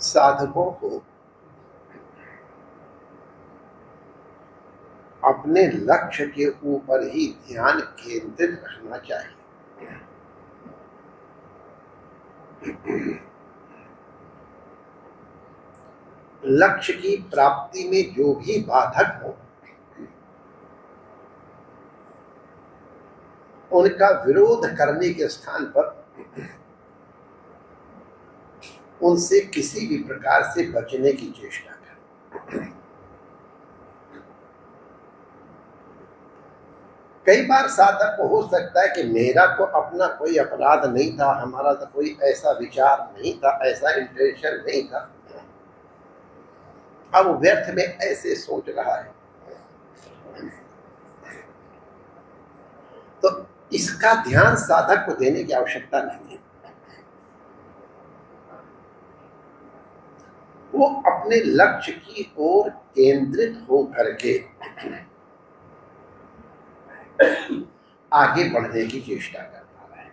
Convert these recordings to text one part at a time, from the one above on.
साधकों को अपने लक्ष्य के ऊपर ही ध्यान केंद्रित रखना चाहिए। लक्ष्य की प्राप्ति में जो भी बाधक हो उनका विरोध करने के स्थान पर उनसे किसी भी प्रकार से बचने की चेष्टा करें। कई बार साधक को हो सकता है कि मेरा तो अपना कोई अपराध नहीं था, हमारा तो कोई ऐसा विचार नहीं था, ऐसा इंटेंशन नहीं था, अब व्यर्थ में ऐसे सोच रहा है। तो इसका ध्यान साधक को देने की आवश्यकता नहीं है। वो अपने लक्ष्य की ओर केंद्रित हो करके आगे बढ़ने की चेष्टा करता है।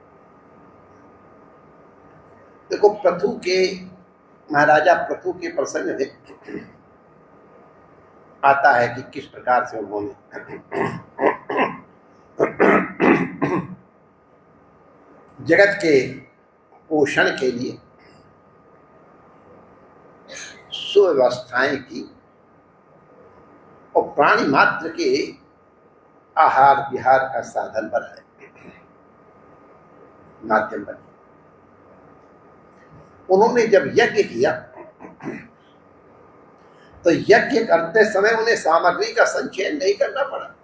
देखो, पृथु के महाराजा पृथु के प्रसंग में आता है कि किस प्रकार से उन्होंने जगत के पोषण के लिए सुव्यवस्थाएं की और प्राणी मात्र के आहार विहार का साधन बनाए, माध्यम बने। उन्होंने जब यज्ञ किया तो यज्ञ करते समय उन्हें सामग्री का संचयन नहीं करना पड़ा।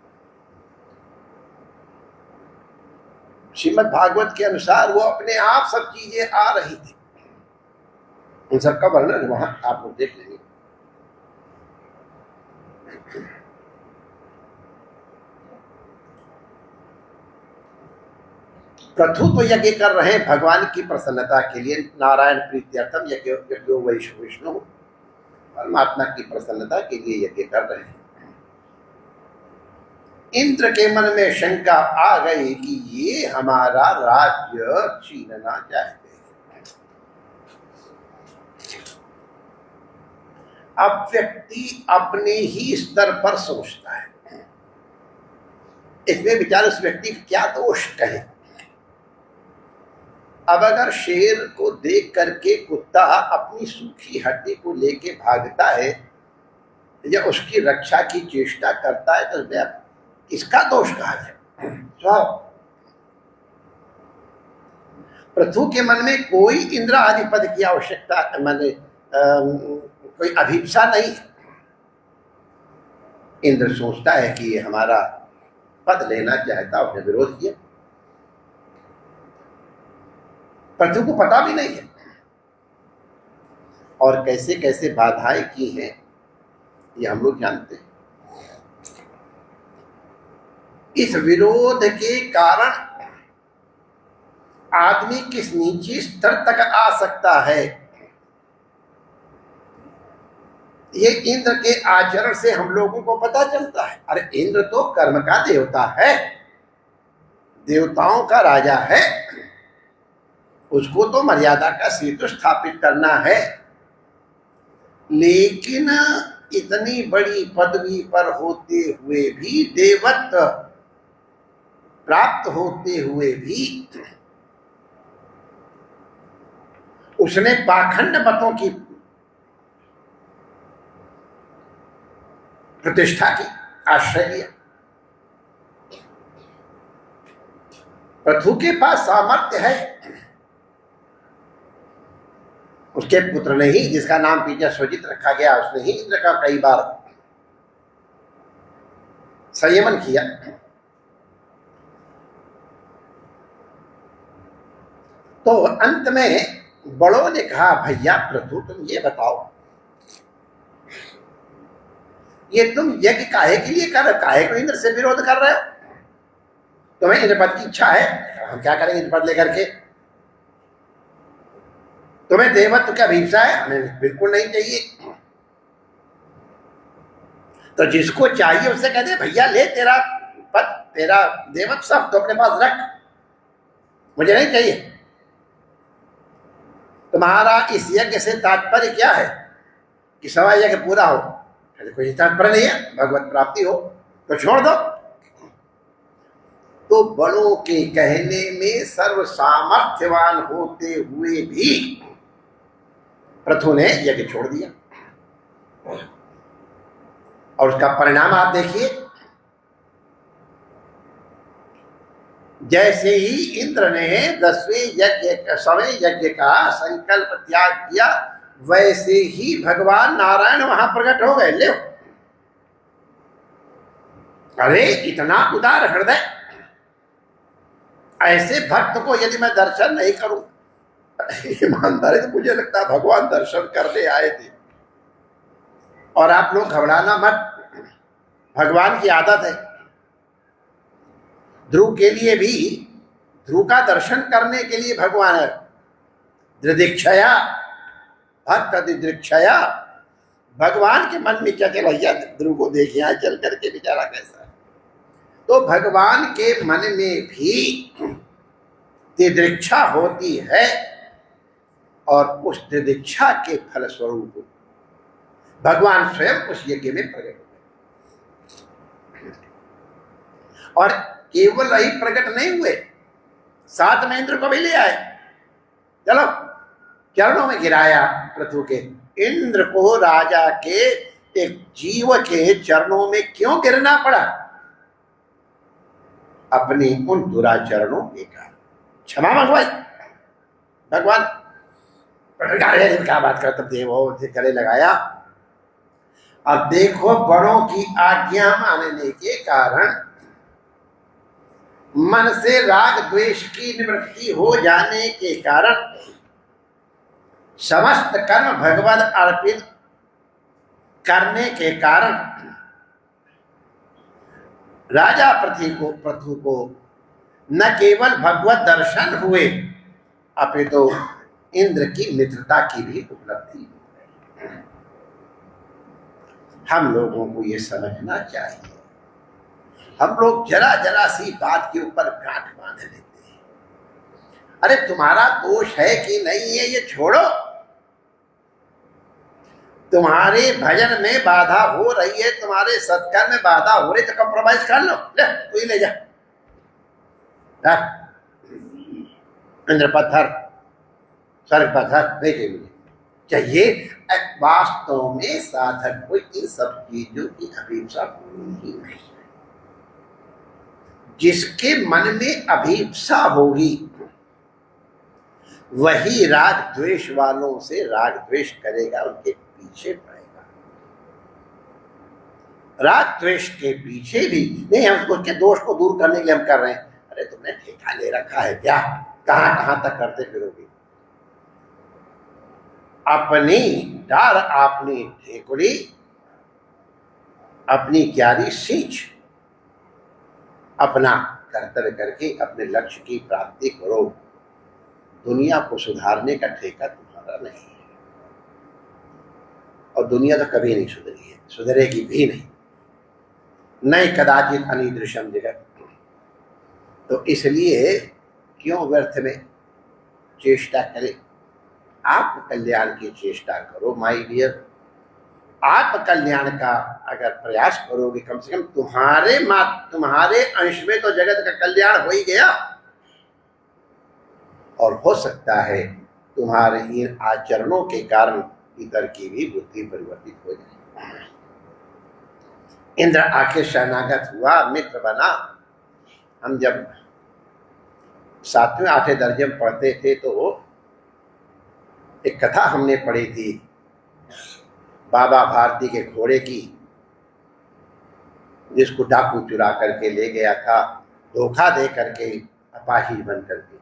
श्रीमद् भागवत के अनुसार वो अपने आप सब चीजें आ रही थी। उन सबका वर्णन वहां आप लोग देख लेंगे। पृथु तो यज्ञ कर रहे हैं भगवान की प्रसन्नता के लिए, नारायण प्रीत्यर्थम यज्ञो विष्णु, परमात्मा की प्रसन्नता के लिए यज्ञ कर रहे हैं। इंद्र के मन में शंका आ गई कि ये हमारा राज्य छीनना चाहते हैं। अब व्यक्ति अपने ही स्तर पर सोचता है, इसमें विचार उस व्यक्ति का क्या दोष कहे। अब अगर शेर को देख करके कुत्ता अपनी सूखी हड्डी को लेके भागता है या उसकी रक्षा की चेष्टा करता है तो किसका दोष कहा जाए? पृथु के मन में कोई इंद्र आदि पद की आवश्यकता माने कोई अभिप्सा नहीं है। इंद्र सोचता है कि ये हमारा पद लेना चाहता, उसने विरोध किया। पृथु को पता भी नहीं है और कैसे कैसे बाधाएं की हैं ये हम लोग जानते हैं। इस विरोध के कारण आदमी किस नीचे स्तर तक आ सकता है, ये इंद्र के आचरण से हम लोगों को पता चलता है। अरे इंद्र तो कर्म का देवता है, देवताओं का राजा है, उसको तो मर्यादा का सेतु स्थापित करना है। लेकिन इतनी बड़ी पदवी पर होते हुए भी, देवत्व प्राप्त होते हुए भी उसने पाखंड मतों की प्रतिष्ठा की, आश्रय लिया। पृथु के पास सामर्थ्य है, उसके पुत्र ने ही, जिसका नाम पीछे स्वजित रखा गया, उसने ही इंद्र का कई बार संयमन किया। तो अंत में बड़ों ने कहा, भैया पृथु तुम ये बताओ, ये तुम यज्ञ काहे के लिए कर, काहे को इंद्र से विरोध कर रहे हो? तुम्हें इंद्र पद की इच्छा है, हम क्या करेंगे इंद्र पद लेकर के? तुम्हें देवत्व की अभिप्सा है? हमें बिल्कुल नहीं चाहिए। तो जिसको चाहिए उससे कह दे, भैया ले तेरा पद, तेरा देवत्व सब तो अपने पास रख, मुझे नहीं चाहिए। तुम्हारा इस यज्ञ से तात्पर्य क्या है कि सवा यज्ञ पूरा हो? कोई तात्पर्य नहीं है, भगवत प्राप्ति हो तो छोड़ दो। तो बड़ों के कहने में सर्व सामर्थ्यवान होते हुए भी पृथु ने यज्ञ छोड़ दिया, और उसका परिणाम आप देखिए। जैसे ही इंद्र ने 10वें यज्ञ का संकल्प त्याग किया, वैसे ही भगवान नारायण वहां प्रकट हो गए। ले, अरे इतना उदार हृदय, ऐसे भक्त को यदि मैं दर्शन नहीं करूं, ईमानदारी तो मुझे लगता है भगवान दर्शन करने आए थे। और आप लोग घबराना मत, भगवान की आदत है। ध्रुव के लिए भी, ध्रुव का दर्शन करने के लिए भगवान है। दृदिक्षया, भक्त दृदिक्षया, भगवान के मन में क्या चल भैया ध्रुव को देखे यहाँ चल करके बेचारा कैसा है। तो भगवान के मन में भी दिदृक्षा होती है, और उस दिदृक्षा के फलस्वरूप भगवान स्वयं उस यज्ञ में प्रकट हुए। और केवल वही प्रकट नहीं हुए, साथ में इंद्र को भी ले आए। चलो, चरणों में गिराया पृथु के। इंद्र को राजा के एक जीव के चरणों में क्यों गिरना पड़ा? अपनी उन दुराचरणों के कारण क्षमा मंगवाई। भगवान क्या बात कर, तब देवो गले लगाया। अब देखो, बड़ों की आज्ञा मानने के कारण मन से राग द्वेष की निवृत्ति हो जाने के कारण समस्त कर्म भगवान अर्पित करने के कारण राजा पृथु को न केवल भगवत दर्शन हुए, अपितु इंद्र की मित्रता की भी उपलब्धि हुई। हम लोगों को ये समझना चाहिए। हम लोग जरा जरा सी बात के ऊपर गांठ बांध लेते हैं। अरे तुम्हारा दोष है कि नहीं है ये छोड़ो, तुम्हारे भजन में बाधा हो रही है, तुम्हारे सत्कर्म में बाधा हो रही, तो कंप्रोमाइज कर लो। ले तू ही ले जा, इंद्र पत्थर, स्वर्ग पत्थर भेजे मुझे चाहिए। वास्तव में साधक को इन सब चीजों की अभिप्सा ही नहीं। जिसके मन में अभिप्सा होगी वही राग द्वेष वालों से राग द्वेष करेगा, उनके पीछे पड़ेगा। राग द्वेष के पीछे भी नहीं, हम उसके दोष को दूर करने के लिए हम कर रहे हैं। अरे तुमने ठेका ले रखा है क्या? कहां कहां तक करते फिरोगे? अपनी डार आपने ठेकुरी, अपनी क्यारी सींच, अपना कर्तव्य करके अपने लक्ष्य की प्राप्ति करो। दुनिया को सुधारने का ठेका तुम्हारा नहीं है, और दुनिया तो कभी नहीं सुधरी है, सुधरेगी भी नहीं, नहीं कदाचित अनिदृशम जगत। तो इसलिए क्यों व्यर्थ में चेष्टा करें? आप कल्याण की चेष्टा करो माय डियर। आप कल्याण का अगर प्रयास करोगे, कम से कम तुम्हारे अंश में तो जगत का कल्याण हो ही गया, और हो सकता है तुम्हारे इन आचरणों के कारण इतर की भी बुद्धि परिवर्तित हो जाए। इंद्र आके शरणागत हुआ, मित्र बना। हम जब 7वें 8वें दर्जे में पढ़ते थे तो एक कथा हमने पढ़ी थी बाबा भारती के घोड़े की, जिसको डाकू चुरा करके ले गया था, धोखा दे करके, अपाहिज बन करके।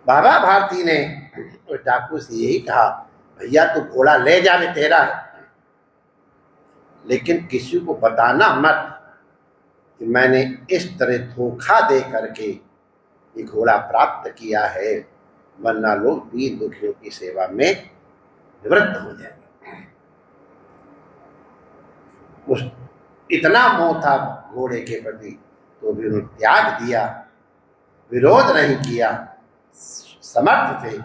बाबा भारती ने उस डाकू से यही कहा, भैया तू घोड़ा ले जा, मैं तेरा है, लेकिन किसी को बताना मत कि मैंने इस तरह धोखा दे करके ये घोड़ा प्राप्त किया है, वरना लोग दीन दुखियों की सेवा में निवृत्त हो जाएंगे। उस इतना मोह था घोड़े के प्रति, तो भी उन्होंने त्याग दिया, विरोध नहीं किया। समर्थ थे,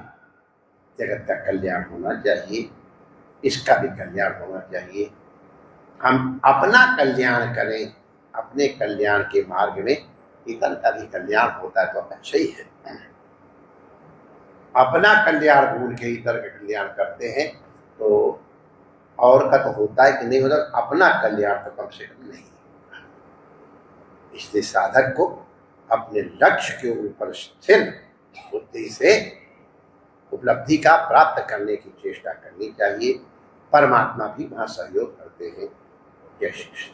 जगत का कल्याण होना चाहिए, इसका भी कल्याण होना चाहिए। हम अपना कल्याण करें, अपने कल्याण के मार्ग में इतर का भी कल्याण होता है तो अच्छा ही है। अपना कल्याण भूल के इतर का कल्याण करते हैं तो और का तो होता है कि नहीं होता, अपना कल्याण तो कम से कम नहीं। इसलिए साधक को अपने लक्ष्य के ऊपर स्थिर बुद्धि से उपलब्धि का प्राप्त करने की चेष्टा करनी चाहिए। परमात्मा भी वहाँ सहयोग करते हैं। जय श्री कृष्ण।